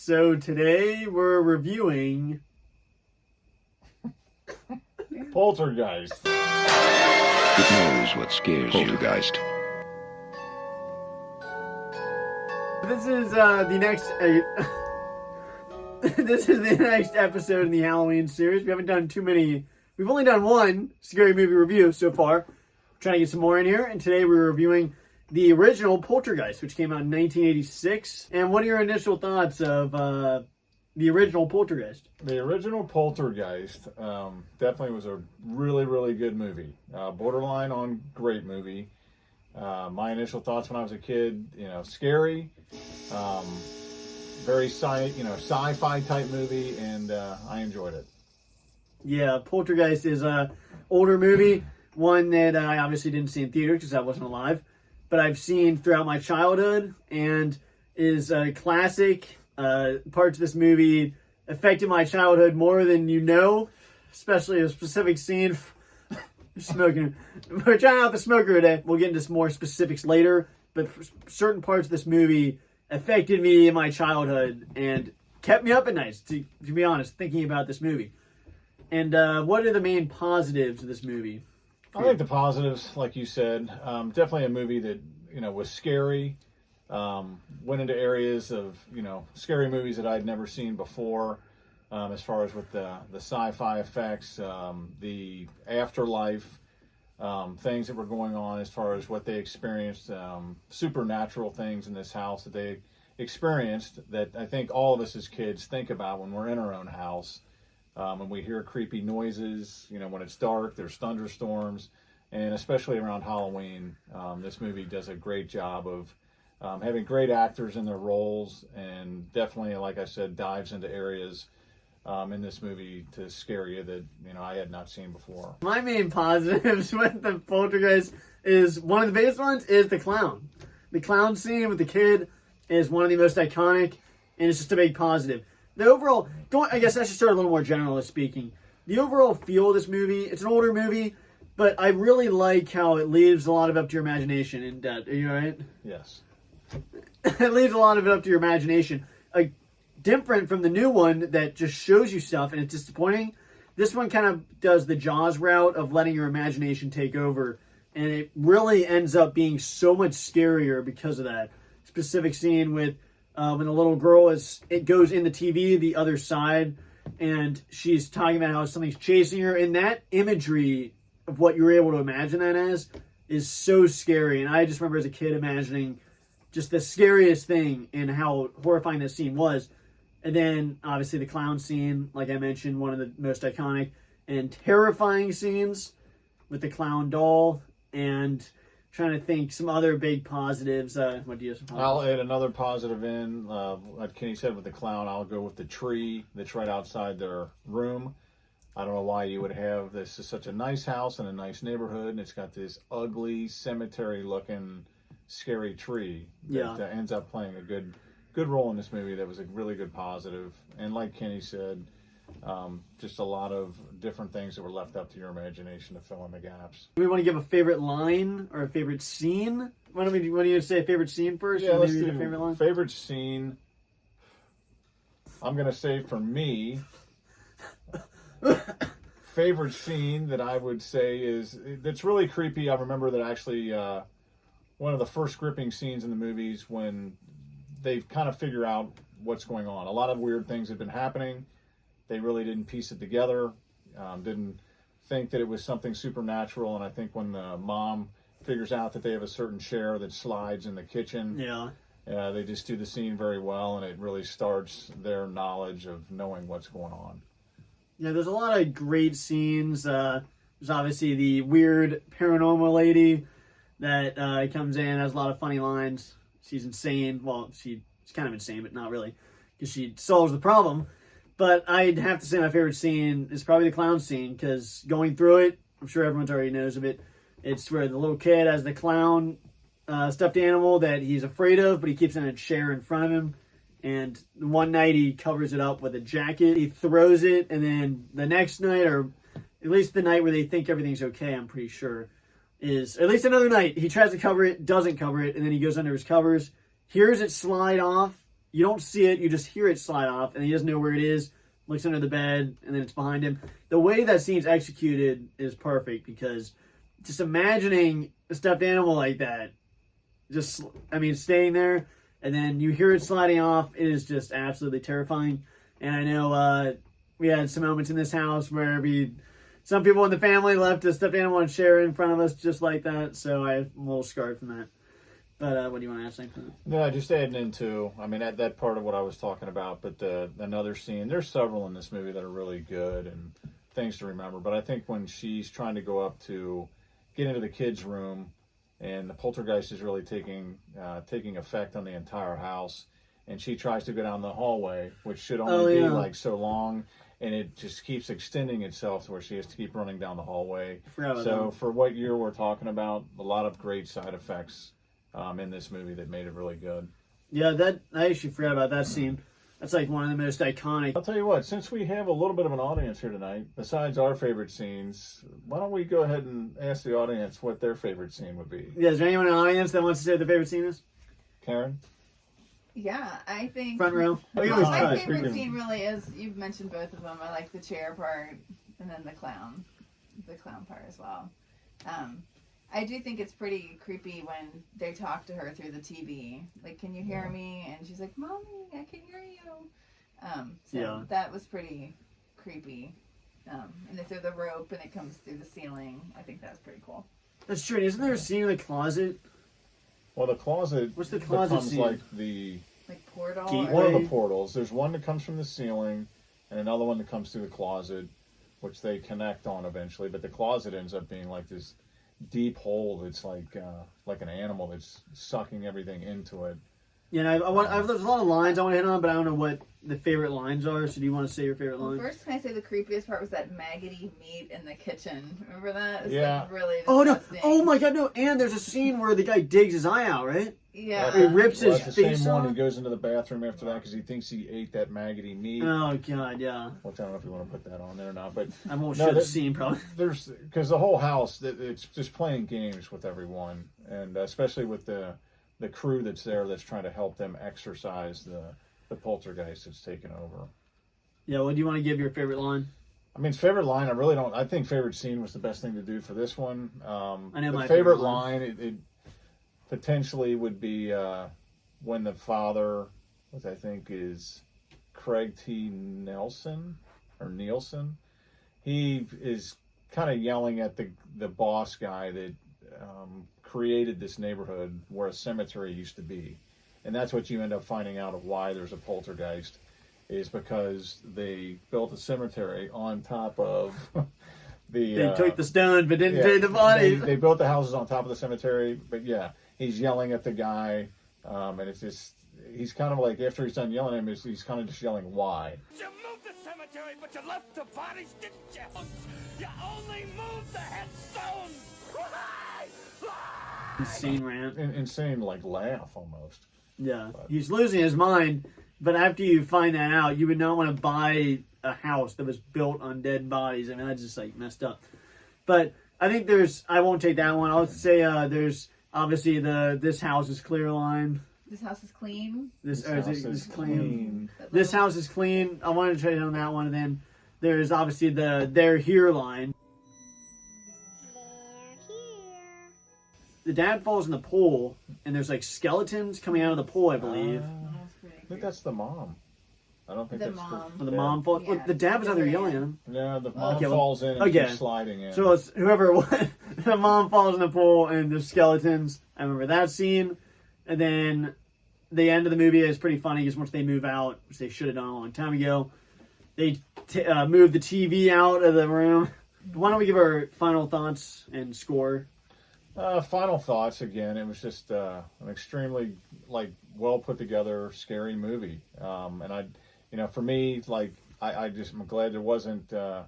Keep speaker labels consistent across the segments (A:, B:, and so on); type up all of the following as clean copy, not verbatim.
A: So today we're reviewing
B: Poltergeist.
C: It knows what scares Poltergeist.
A: This is the next this is the next episode in the Halloween series. We haven't done too many. We've only done one scary movie review so far. We're trying to get some more in here, and today we're reviewing the original Poltergeist, which came out in 1986. And what are your initial thoughts of the original Poltergeist?
B: The original Poltergeist definitely was a really, really good movie. Borderline on great movie. My initial thoughts when I was a kid, scary, very sci-fi type movie, and I enjoyed it.
A: Yeah, Poltergeist is a older movie, one that I obviously didn't see in theater because I wasn't alive, but I've seen throughout my childhood, and is a classic. Parts of this movie affected my childhood more than you know, especially a specific scene. Smoking. We're trying out the smoker today. We'll get into more specifics later, but certain parts of this movie affected me in my childhood and kept me up at night, to be honest, thinking about this movie. And what are the main positives of this movie?
B: I think the positives, like you said, definitely a movie that, was scary, went into areas of, scary movies that I'd never seen before, as far as with the sci-fi effects, the afterlife, things that were going on as far as what they experienced, supernatural things in this house that they experienced that I think all of us as kids think about when we're in our own house. When we hear creepy noises, when it's dark, there's thunderstorms, and especially around Halloween, this movie does a great job of having great actors in their roles, and definitely, like I said, dives into areas in this movie to scare you that I had not seen before.
A: My main positives with the Poltergeist is, one of the biggest ones is the clown. The clown scene with the kid is one of the most iconic, and it's just a big positive. The overall, I guess I should start a little more generally speaking. The overall feel of this movie, it's an older movie, but I really like how it leaves a lot of up to your imagination. And are you all right?
B: Yes.
A: It leaves a lot of it up to your imagination. Different from the new one that just shows you stuff and it's disappointing. This one kind of does the Jaws route of letting your imagination take over, and it really ends up being so much scarier because of that specific scene with when the little girl it goes in the TV the other side, and she's talking about how something's chasing her, and that imagery of what you're able to imagine that as is so scary. And I just remember as a kid imagining just the scariest thing and how horrifying this scene was. And then, obviously, the clown scene, like I mentioned, one of the most iconic and terrifying scenes with the clown doll. And trying to think some other big positives. What do you have?
B: I'll add another positive in. Like Kenny said with the clown, I'll go with the tree that's right outside their room. I don't know why you would have this. Is such a nice house and a nice neighborhood, and it's got this ugly cemetery-looking, scary tree that ends up playing a good role in this movie. That was a really good positive. And like Kenny said, just a lot of different things that were left up to your imagination to fill in the gaps.
A: Do we want to give a favorite line or a favorite scene? Why don't you say a favorite scene first?
B: Yeah, let's
A: do
B: do
A: a favorite line.
B: Favorite scene. I'm going to say for me, favorite scene that I would say is, that's really creepy. I remember that actually one of the first gripping scenes in the movies when they've kind of figure out what's going on. A lot of weird things have been happening. They really didn't piece it together, didn't think that it was something supernatural. And I think when the mom figures out that they have a certain chair that slides in the kitchen, they just do the scene very well, and it really starts their knowledge of knowing what's going on.
A: Yeah, there's a lot of great scenes. There's obviously the weird paranormal lady that comes in, has a lot of funny lines. She's insane. Well, she's kind of insane, but not really, because she solves the problem. But I'd have to say my favorite scene is probably the clown scene, because going through it, I'm sure everyone's already knows of it. It's where the little kid has the clown stuffed animal that he's afraid of, but he keeps in a chair in front of him. And one night he covers it up with a jacket. He throws it, and then the next night, or at least the night where they think everything's okay, I'm pretty sure, is at least another night he tries to cover it, doesn't cover it, and then he goes under his covers, hears it slide off, you don't see it, you just hear it slide off, and he doesn't know where it is, looks under the bed, and then it's behind him. The way that scene's executed is perfect, because just imagining a stuffed animal like that, staying there, and then you hear it sliding off, it is just absolutely terrifying. And I know we had some moments in this house where some people in the family left a stuffed animal and share in front of us just like that, so I'm a little scarred from that. But what do you want to ask something?
B: No, just adding into, that part of what I was talking about, but another scene, there's several in this movie that are really good and things to remember, but I think when she's trying to go up to get into the kids' room, and the poltergeist is really taking effect on the entire house, and she tries to go down the hallway, which should only be like so long, and it just keeps extending itself to where she has to keep running down the hallway. So for what year we're talking about, a lot of great side effects in this movie that made it really good.
A: Yeah, I actually forgot about that scene. That's like one of the most iconic.
B: I'll tell you what, since we have a little bit of an audience here tonight, besides our favorite scenes, why don't we go ahead and ask the audience what their favorite scene would be?
A: Yeah, is there anyone in the audience that wants to say what their favorite scene is?
B: Karen?
D: Yeah, I think...
A: Front row?
D: My favorite scene really is, you've mentioned both of them. I like the chair part and then the clown part as well. I do think it's pretty creepy when they talk to her through the TV. Like, can you hear me? And she's like, Mommy, I can hear you. That was pretty creepy. And they throw the rope and it comes through the ceiling. I think that was pretty cool.
A: That's true. Isn't there a scene in the closet?
B: Well, the closet
A: What's the closet
B: becomes
A: scene?
B: like the...
D: Like portal?
B: One of the portals. There's one that comes from the ceiling and another one that comes through the closet, which they connect on eventually. But the closet ends up being like this deep hole that's like an animal that's sucking everything into it.
A: Yeah, and there's a lot of lines I want to hit on, but I don't know what the favorite lines are. So do you want to say your favorite line?
D: First, can I say the creepiest part was that maggoty meat in the kitchen? Remember that? It's like really
A: Oh no!
D: disgusting.
A: Oh my God! No! And there's a scene where the guy digs his eye out, right?
D: Yeah.
A: He rips his
B: the
A: face
B: same
A: off.
B: one. He goes into the bathroom after that because he thinks he ate that maggoty meat.
A: Oh God! Yeah.
B: Which I don't know if you want to put that on there or not, but
A: I won't show the scene probably.
B: There's because the whole house it's just playing games with everyone, and especially with the crew that's there that's trying to help them exorcise the poltergeist that's taken over.
A: Yeah, what do you want to give your favorite line?
B: Favorite line, I really don't. I think favorite scene was the best thing to do for this one.
A: I know
B: the
A: my
B: favorite line, it potentially would be when the father, which I think is Craig T. Nielsen, he is kind of yelling at the boss guy that created this neighborhood where a cemetery used to be. And that's what you end up finding out of why there's a poltergeist, is because they built a cemetery on top of
A: They took the stone but didn't take the bodies.
B: They built the houses on top of the cemetery, but he's yelling at the guy, and it's just, he's kind of like, after he's done yelling at him, he's kind of just yelling, why?
E: You moved the cemetery, but you left the bodies, didn't you? You only moved the headstones!
A: Insane rant.
B: Insane, like, laugh almost.
A: Yeah, he's losing his mind, but after you find that out, you would not want to buy a house that was built on dead bodies. That's just, like, messed up. But I think I won't take that one. I'll say there's, obviously, this house is clear line.
D: This house is clean.
A: This house is clean.
D: That
A: This house is clean. I wanted to trade on that one. And then there's obviously the "they're here" line. The dad falls in the pool, and there's like skeletons coming out of the pool, I believe.
B: I think that's the mom. I don't think
D: The
B: that's
D: mom.
A: The mom falls.
D: Yeah.
A: Look, the dad was out there yelling at him.
B: Yeah, the mom
A: Okay,
B: falls in and
A: again.
B: keeps sliding in.
A: So it's whoever it was. The mom falls in the pool, and there's skeletons. I remember that scene. And then the end of the movie is pretty funny because once they move out, which they should have done a long time ago, they move the TV out of the room. Why don't we give our final thoughts and score?
B: Final thoughts again. It was just an extremely well put together, scary movie. And for me, I'm glad there wasn't a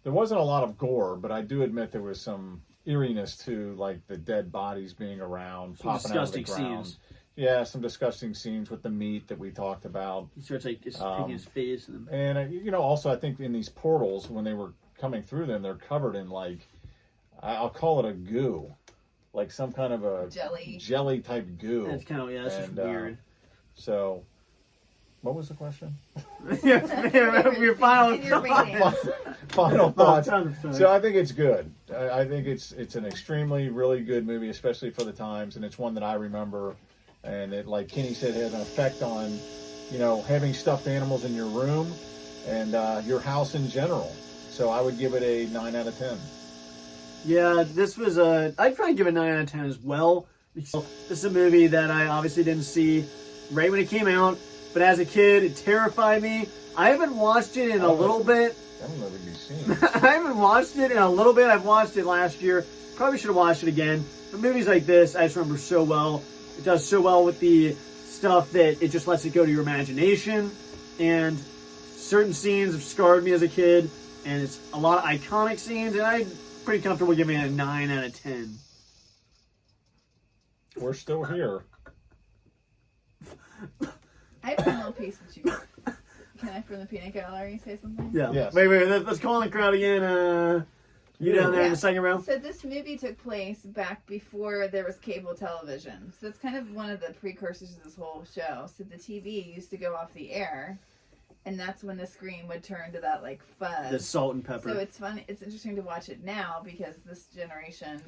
B: lot of gore, but I do admit there was some eeriness to like the dead bodies being around,
A: Some
B: popping out of the
A: disgusting
B: ground.
A: scenes.
B: Yeah, some disgusting scenes with the meat that we talked about.
A: He starts like just taking his face.
B: And also I think in these portals when they were coming through them, they're covered in I'll call it a goo. Like some kind of a jelly type goo.
D: It's
A: kind of, that's just weird.
B: So What was the question?
A: Your final
D: And your
A: thought.
D: rating.
B: Final thoughts.
A: I'm sorry.
B: So I think it's good. I think it's an extremely really good movie, especially for the times, and it's one that I remember. And it, like Kenny said, has an effect on, having stuffed animals in your room and your house in general. So I would give it a 9 out of 10.
A: Yeah, this was I'd probably give it a 9 out of 10 as well. This is a movie that I obviously didn't see right when it came out, but as a kid, it terrified me. I haven't watched it in a little bit.
B: I don't know that you've seen it.
A: I haven't watched it in a little bit. I've watched it last year. Probably should have watched it again. But movies like this, I just remember so well. It does so well with the stuff that it just lets it go to your imagination. And certain scenes have scarred me as a kid. And it's a lot of iconic scenes. And I'm pretty comfortable giving it a 9 out of 10.
B: We're still here.
D: I have one little piece that you. Can I, from the peanut gallery, say something?
A: Yeah.
B: Yes.
A: Wait. Let's call in the crowd again. You down there in the second row?
D: So this movie took place back before there was cable television. So it's kind of one of the precursors to this whole show. So the TV used to go off the air, and that's when the screen would turn to that like fuzz.
A: The salt and pepper.
D: So it's fun. It's interesting to watch it now because this generation,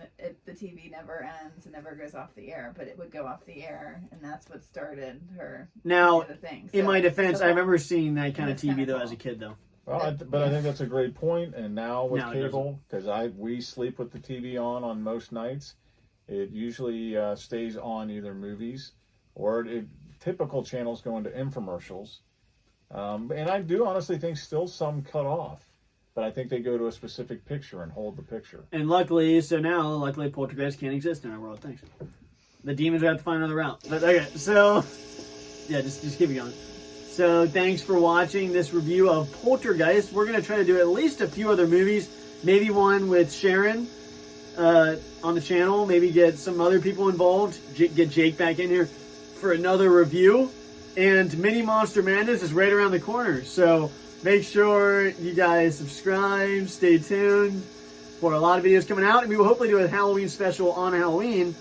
D: the TV never ends and never goes off the air, but it would go off the air, and that's what started her.
A: Now,
D: the thing.
A: in
D: So-
A: my defense,
D: so
A: I remember seeing that kind of
D: That's
A: TV
D: kinda
A: though
D: cool.
A: as a kid though.
B: Well, but I think that's a great point. And now with
A: Now it
B: cable, because we sleep with the TV on most nights, it usually stays on either movies or typical channels go into infomercials. And I do honestly think still some cut off, but I think they go to a specific picture and hold the picture.
A: And luckily Poltergeist can't exist in our world. Thanks. The demons would have to find another route. But okay, so yeah, just keep it going. So thanks for watching this review of Poltergeist. We're gonna try to do at least a few other movies, maybe one with Sharon on the channel. Maybe get some other people involved. Get Jake back in here for another review. And Mini Monster Madness is right around the corner. So make sure you guys subscribe. Stay tuned for a lot of videos coming out. And we will hopefully do a Halloween special on Halloween.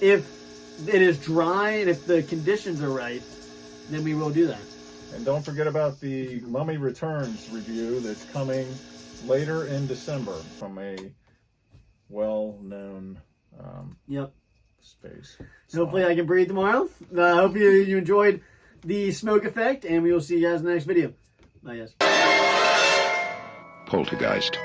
A: If it is dry and if the conditions are right, then we will do that.
B: And don't forget about the Mummy Returns review that's coming later in December from a well-known
A: Yep.
B: space.
A: Hopefully I can breathe tomorrow. I hope you enjoyed the smoke effect, and we will see you guys in the next video. Bye, guys.
C: Poltergeist.